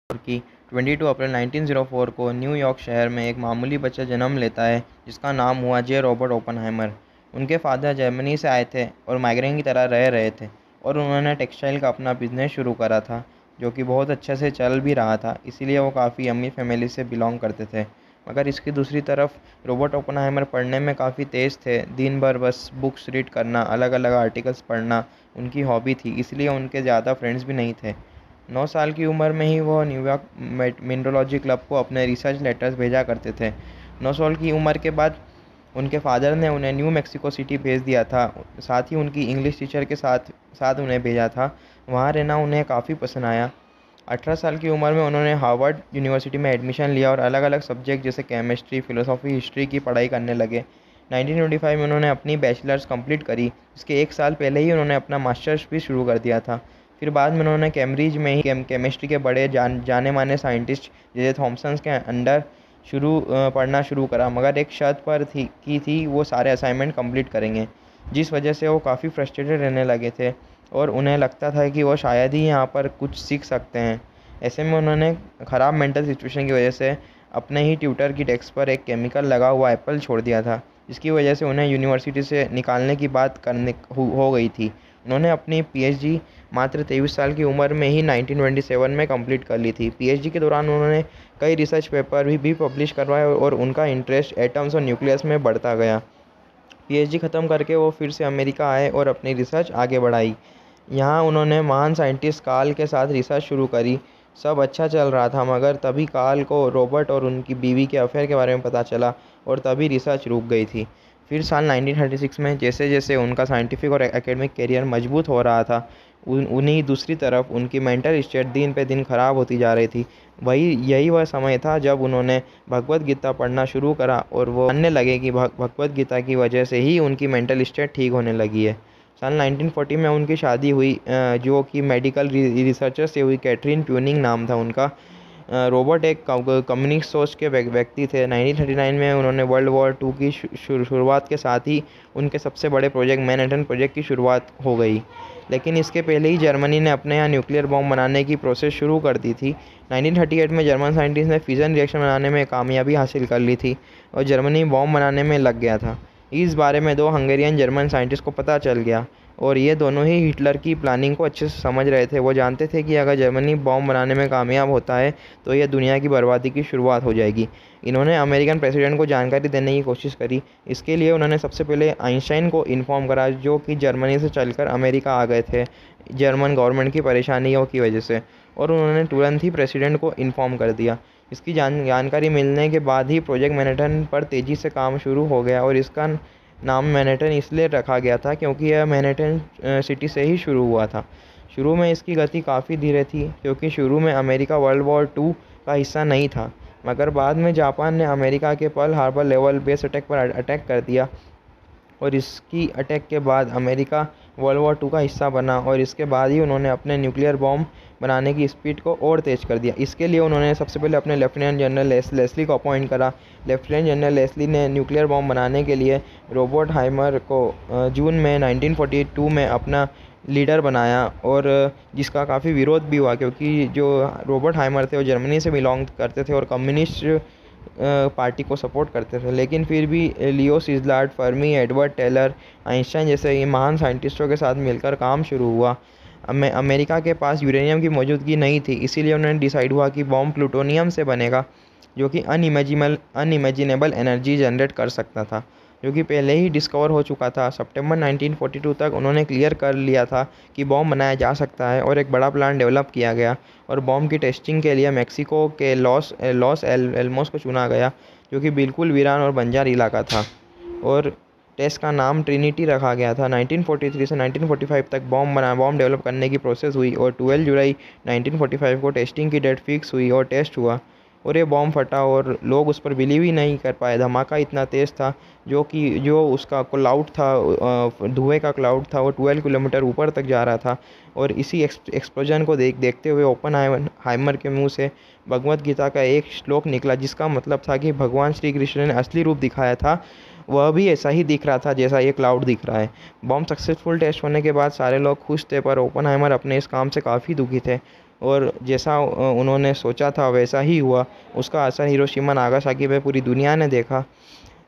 की 22 अप्रैल 1904 को न्यूयॉर्क शहर में एक मामूली बच्चा जन्म लेता है जिसका नाम हुआ जे रॉबर्ट ओपनहाइमर। उनके फादर जर्मनी से आए थे और माइग्रेंट की तरह रह रहे थे और उन्होंने टेक्सटाइल का अपना बिजनेस शुरू करा था जो कि बहुत अच्छे से चल भी रहा था, इसीलिए वो काफ़ी अमीर फैमिली से बिलोंग करते थे। मगर इसकी दूसरी तरफ रॉबर्ट ओपनहाइमर पढ़ने में काफ़ी तेज़ थे। दिन भर बस बुक्स रीड करना, अलग अलग आर्टिकल्स पढ़ना उनकी हॉबी थी, इसलिए उनके ज़्यादा फ्रेंड्स भी नहीं थे। 9 साल की उम्र में ही वह न्यूयॉर्क मिनरोलॉजी क्लब को अपने रिसर्च लेटर्स भेजा करते थे। 9 साल की उम्र के बाद उनके फादर ने उन्हें न्यू मेक्सिको सिटी भेज दिया था। साथ ही उनकी इंग्लिश टीचर के साथ साथ उन्हें भेजा था। वहाँ रहना उन्हें काफ़ी पसंद आया। 18 साल की उम्र में उन्होंने हार्वर्ड यूनिवर्सिटी में एडमिशन लिया और अलग अलग सब्जेक्ट जैसे केमिस्ट्री, फिलोसॉफी, हिस्ट्री की पढ़ाई करने लगे। 1925 में उन्होंने अपनी बैचलर्स कंप्लीट करी। इसके एक साल पहले ही उन्होंने अपना मास्टर्स भी शुरू कर दिया था। फिर बाद में उन्होंने कैम्ब्रिज में ही केमिस्ट्री के बड़े जाने माने साइंटिस्ट जैसे थॉमसन के अंडर पढ़ना शुरू करा, मगर एक शर्त पर थी वो सारे असाइनमेंट कंप्लीट करेंगे, जिस वजह से वो काफ़ी फ्रस्ट्रेटेड रहने लगे थे और उन्हें लगता था कि वो शायद ही यहाँ पर कुछ सीख सकते हैं। ऐसे में उन्होंने ख़राब मेंटल सिचुएशन की वजह से अपने ही ट्यूटर की डेस्क पर एक केमिकल लगा हुआ एप्पल छोड़ दिया था, जिसकी वजह से उन्हें यूनिवर्सिटी से निकालने की बात हो गई थी। उन्होंने अपनी पीएचडी मात्र 23 साल की उम्र में ही 1927 में कंप्लीट कर ली थी। पीएचडी के दौरान उन्होंने कई रिसर्च पेपर भी पब्लिश करवाए और उनका इंटरेस्ट एटम्स और न्यूक्लियस में बढ़ता गया। पीएचडी ख़त्म करके वो फिर से अमेरिका आए और अपनी रिसर्च आगे बढ़ाई। यहाँ उन्होंने महान साइंटिस्ट कार्ल के साथ रिसर्च शुरू करी। सब अच्छा चल रहा था, मगर तभी कार्ल को रॉबर्ट और उनकी बीवी के अफेयर के बारे में पता चला और तभी रिसर्च रुक गई थी। फिर साल 1936 में जैसे जैसे उनका साइंटिफिक और एकेडमिक करियर मजबूत हो रहा था, उन्हीं दूसरी तरफ उनकी मेंटल स्टेट दिन पे दिन ख़राब होती जा रही थी। यही वह समय था जब उन्होंने भगवत गीता पढ़ना शुरू करा और वो मानने लगे कि भगवत गीता की वजह से ही उनकी मेंटल स्टेट ठीक होने लगी है। साल 1940 में उनकी शादी हुई, जो कि मेडिकल रिसर्चर से हुई। कैथरीन ट्यूनिंग नाम था उनका। रॉबर्ट एक कम्युनिस्ट सोच के व्यक्ति थे। 1939 में उन्होंने वर्ल्ड वॉर 2 की शुरुआत के साथ ही उनके सबसे बड़े प्रोजेक्ट मैनहट्टन प्रोजेक्ट की शुरुआत हो गई, लेकिन इसके पहले ही जर्मनी ने अपने यहाँ न्यूक्लियर बॉम्ब बनाने की प्रोसेस शुरू कर दी थी। 1938 में जर्मन साइंटिस्ट ने फिजन रिएक्शन बनाने में कामयाबी हासिल कर ली थी और जर्मनी बॉम्ब बनाने में लग गया था। इस बारे में दो हंगेरियन जर्मन साइंटिस्ट को पता चल गया और ये दोनों ही हिटलर की प्लानिंग को अच्छे से समझ रहे थे। वो जानते थे कि अगर जर्मनी बॉम्ब बनाने में कामयाब होता है तो यह दुनिया की बर्बादी की शुरुआत हो जाएगी। इन्होंने अमेरिकन प्रेसिडेंट को जानकारी देने की कोशिश करी। इसके लिए उन्होंने सबसे पहले आइंस्टाइन को इन्फॉर्म करा, जो कि जर्मनी से चलकर अमेरिका आ गए थे जर्मन गवर्नमेंट की परेशानियों की वजह से, और उन्होंने तुरंत ही प्रेसिडेंट को इन्फॉर्म कर दिया। इसकी जानकारी मिलने के बाद ही प्रोजेक्ट मैनहट्टन पर तेज़ी से काम शुरू हो गया और इसका नाम मैनहट्टन इसलिए रखा गया था क्योंकि यह मैनहट्टन सिटी से ही शुरू हुआ था। शुरू में इसकी गति काफ़ी धीरे थी क्योंकि शुरू में अमेरिका वर्ल्ड वॉर 2 का हिस्सा नहीं था, मगर बाद में जापान ने अमेरिका के Pearl Harbor level base attack पर अटैक कर दिया और इसकी अटैक के बाद अमेरिका वर्ल्ड वॉर 2 का हिस्सा बना और इसके बाद ही उन्होंने अपने न्यूक्लियर बॉम्ब बनाने की स्पीड को और तेज़ कर दिया। इसके लिए उन्होंने सबसे पहले अपने लेफ्टिनेंट जनरल लेस्ली को अपॉइंट करा। लेफ्टिनेंट जनरल लेस्ली ने न्यूक्लियर बॉम्ब बनाने के लिए रॉबर्ट हाइमर को जून में 1942 में अपना लीडर बनाया और जिसका काफ़ी विरोध भी हुआ क्योंकि जो रॉबर्ट हाइमर थे वो जर्मनी से बिलोंग करते थे और कम्युनिस्ट पार्टी को सपोर्ट करते थे। लेकिन फिर भी लियो सिजलार्ड, फर्मी, एडवर्ड टेलर, आइंस्टाइन जैसे ये महान साइंटिस्टों के साथ मिलकर काम शुरू हुआ। अमेरिका के पास यूरेनियम की मौजूदगी नहीं थी, इसीलिए उन्होंने डिसाइड हुआ कि बॉम्ब प्लूटोनियम से बनेगा, जो कि अनइमेजिनेबल एनर्जी जनरेट कर सकता था, जो कि पहले ही डिस्कवर हो चुका था। सितंबर 1942 तक उन्होंने क्लियर कर लिया था कि बॉम्ब बनाया जा सकता है और एक बड़ा प्लान डेवलप किया गया और बॉम्ब की टेस्टिंग के लिए मेक्सिको के लॉस एल्मोस को चुना गया, जो कि बिल्कुल वीरान और बंजर इलाका था, और टेस्ट का नाम ट्रिनिटी रखा गया था। 1943 से 1945 तक बॉम्ब डेवलप करने की प्रोसेस हुई और 12 जुलाई 1945 को टेस्टिंग की डेट फिक्स हुई और टेस्ट हुआ और ये बॉम्ब फटा और लोग उस पर बिलीव ही नहीं कर पाए। धमाका इतना तेज़ था जो उसका क्लाउड था, धुएं का क्लाउड था, वो 12 किलोमीटर ऊपर तक जा रहा था और इसी एक्सप्लोजन को देखते हुए ओपनहाइमर के मुंह से भगवत गीता का एक श्लोक निकला, जिसका मतलब था कि भगवान श्री कृष्ण ने असली रूप दिखाया था, वह भी ऐसा ही दिख रहा था जैसा ये क्लाउड दिख रहा है। बॉम्ब सक्सेसफुल टेस्ट होने के बाद सारे लोग खुश थे, पर ओपनहाइमर अपने इस काम से काफ़ी दुखी थे। और जैसा उन्होंने सोचा था वैसा ही हुआ। उसका असर हिरोशिमा नागासाकी पे पूरी दुनिया ने देखा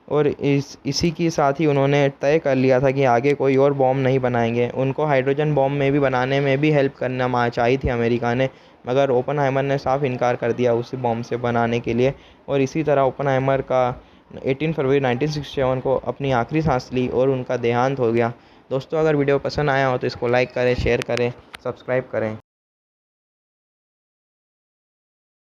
और इसी के साथ ही उन्होंने तय कर लिया था कि आगे कोई और बॉम्ब नहीं बनाएंगे। उनको हाइड्रोजन बॉम्ब में भी बनाने में भी हेल्प करना चाहिए थी अमेरिका ने, मगर ओपनहाइमर ने साफ इनकार कर दिया उसी बॉम्ब से बनाने के लिए। और इसी तरह ओपनहाइमर का 18 फरवरी 1967 को अपनी आखिरी सांस ली और उनका देहांत हो गया। दोस्तों, अगर वीडियो पसंद आया हो तो इसको लाइक करें, शेयर करें, सब्सक्राइब करें।